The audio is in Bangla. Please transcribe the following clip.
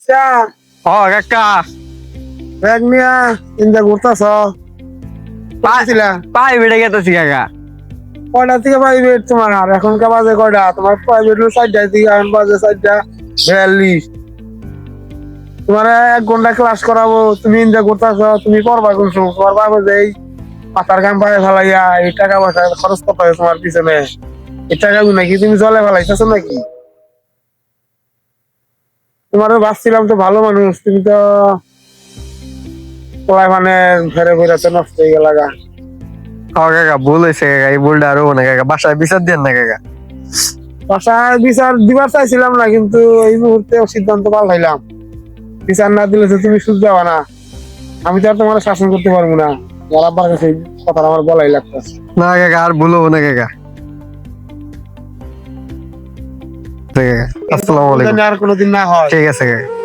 চা ও কাকা ব্যাগ নিয়া চিন্তা করতেছ পাইছিলা পাই বেড়ে গেতেছি কাকা। কয়টা থেকে প্রাইভেট তোমার? আর এখনকার বাজে কয়টা? তোমার প্রাইভেট 4টা থেকে এখন বাজে 4:42। তোমার 1 ঘন্টা ক্লাস করাবো, তুমি চিন্তা করতেছ তুমি করবা কোন সময়? তোমার বাবা যে এই পাতার কাম পায়ে ফেলাইয়া এই টাকা পয়সা খরচ করতে হবে তোমার পিছনে, এই টাকা নাকি তুমি জলে ফেলাইতেছো নাকি? তোমার ভাবছিলাম তো ভালো মানুষ, তুমি তো পড়ায় মানে ফেরে ফেরাতে নষ্ট হয়ে গেল গা। ও কাকা ভুল হয়েছে কাকা, এই ভুলটা আরো না কাকা, বাসায় বিচার দেন না কাকা। বাসায় বিচার দিবার চাইছিলাম না, কিন্তু এই মুহূর্তে সিদ্ধান্ত পাল্টাইলাম। বিচার না দিলে তো তুমি সুখ যাবা না, আমি তো আর তোমার শাসন করতে পারবো না। আমার আব্বার কাছে এই কথাটা আমার বলাই লাগতেছে। না কাকা আর ভুল হবো না কাকা। ঠিক আছে কাকা, আসসালামু আলাইকুম। আর কোনোদিন না হয়। ঠিক আছে কাকা।